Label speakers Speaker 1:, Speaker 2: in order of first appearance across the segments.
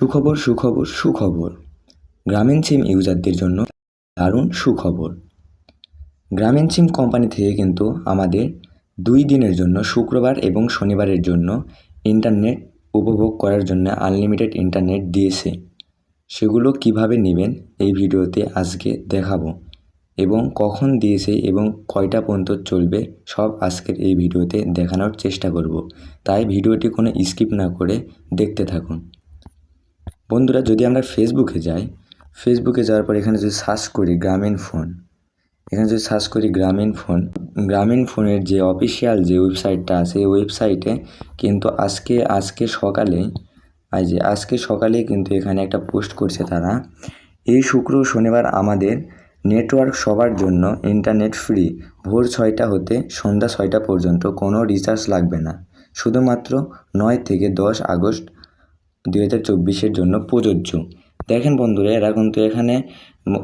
Speaker 1: সুখবর সুখবর সুখবর গ্রামীণ সিম ইউজারদের জন্য দারুণ সুখবর। গ্রামীণ সিম কোম্পানি থেকে কিন্তু আমাদের 2 দিনের জন্য শুক্রবার এবং শনিবারের জন্য ইন্টারনেট উপভোগ করার জন্য আনলিমিটেড ইন্টারনেট দিয়েছে। সেগুলো কিভাবে নেবেন এই ভিডিওতে আজকে দেখাবো এবং কখন দিয়েছে এবং কয়টা পর্যন্ত চলবে সব আজকের এই ভিডিওতে দেখানোর চেষ্টা করব। তাই ভিডিওটি কোনো স্কিপ না করে দেখতে থাকুন। বন্ধুরা, যদি আমরা ফেসবুকে যাই, ফেসবুকে যাওয়ার পর এখানে যদি সার্চ করি গ্রামীণ ফোন, এখানে যদি সার্চ করি গ্রামীণ ফোনের যে অফিসিয়াল যে ওয়েবসাইটটা আছে এই ওয়েবসাইটে কিন্তু আজকে সকালে কিন্তু এখানে একটা পোস্ট করছে তারা। এই শুক্র শনিবার আমাদের নেটওয়ার্ক সবার জন্য ইন্টারনেট ফ্রি, ভোর 6টা হতে সন্ধ্যা 6টা পর্যন্ত কোনো রিচার্জ লাগবে না, শুধুমাত্র 9 থেকে 10 আগস্ট 2024 জন্য প্রযোজ্য। দেখেন বন্ধুরা, এরা কিন্তু এখানে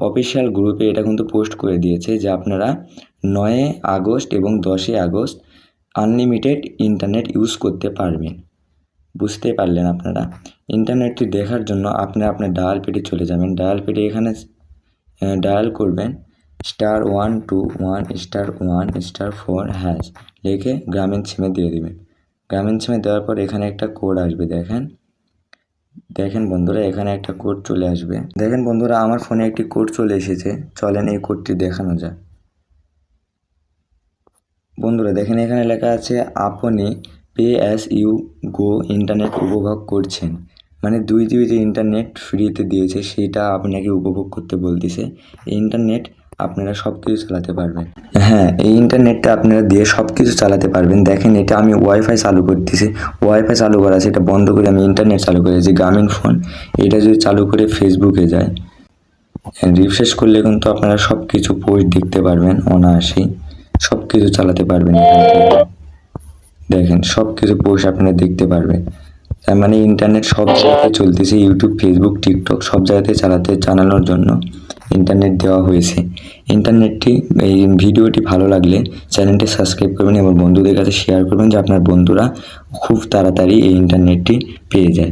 Speaker 1: অফিসিয়াল গ্রুপে এটা কিন্তু পোস্ট করে দিয়েছে যে আপনারা 9 আগস্ট এবং 10 আগস্ট আনলিমিটেড ইন্টারনেট ইউজ করতে পারবেন। বুঝতে পারলেন আপনারা? ইন্টারনেটটি দেখার জন্য আপনারা আপনার ডায়াল পেডে চলে যাবেন। ডায়াল পেডে এখানে ডায়াল করবেন *121*1*4# লিখে গ্রামীণ সিমে দিয়ে দেবেন। গ্রামীণ সিমে দেওয়ার পর এখানে একটা কোড আসবে। দেখেন বন্ধুরা, এখানে একটা কোড চলে আসবে। দেখেন বন্ধুরা, আমার ফোনে একটি কোড চলে এসেছে। চলেন এই কোডটি দেখানো যাক। বন্ধুরা দেখেন, এখানে লেখা আছে আপনি pay as you go internet উপভোগ করছেন, মানে 2 GB যে ইন্টারনেট ফ্রিতে দিয়েছে সেটা আপনাকে উপভোগ করতে বলতেছে। এই ইন্টারনেট আপনারা সব কিছু চালাতে পারবেন। হ্যাঁ, এই ইন্টারনেটটা আপনারা দিয়ে সব কিছু চালাতে পারবেন। দেখেন, এটা আমি ওয়াইফাই চালু করতেছি। ওয়াইফাই চালু করা আছে, এটা বন্ধ করে আমি ইন্টারনেট চালু করেছি গ্রামীণ ফোন। এটা যদি চালু করে ফেসবুকে যায়, রিফ্রেশ করলে কিন্তু আপনারা সব কিছু পোস্ট দেখতে পারবেন অনায়াসেই। সব কিছু চালাতে পারবেন এখান থেকে। দেখেন, সব কিছু পোস্ট আপনারা দেখতে পারবেন। তার মানে ইন্টারনেট সব জায়গায় চলতেছে। ইউটিউব, ফেসবুক, টিকটক সব জায়গাতে চালানোর জন্য ইন্টারনেট দেওয়া হয়েছে। এই ভিডিওটি ভালো লাগলে চ্যানেলটি সাবস্ক্রাইব করবেন এবং বন্ধুদের কাছে শেয়ার করবেন যে আপনার বন্ধুরা খুব তাড়াতাড়ি এই ইন্টারনেটটি পেয়ে যায়।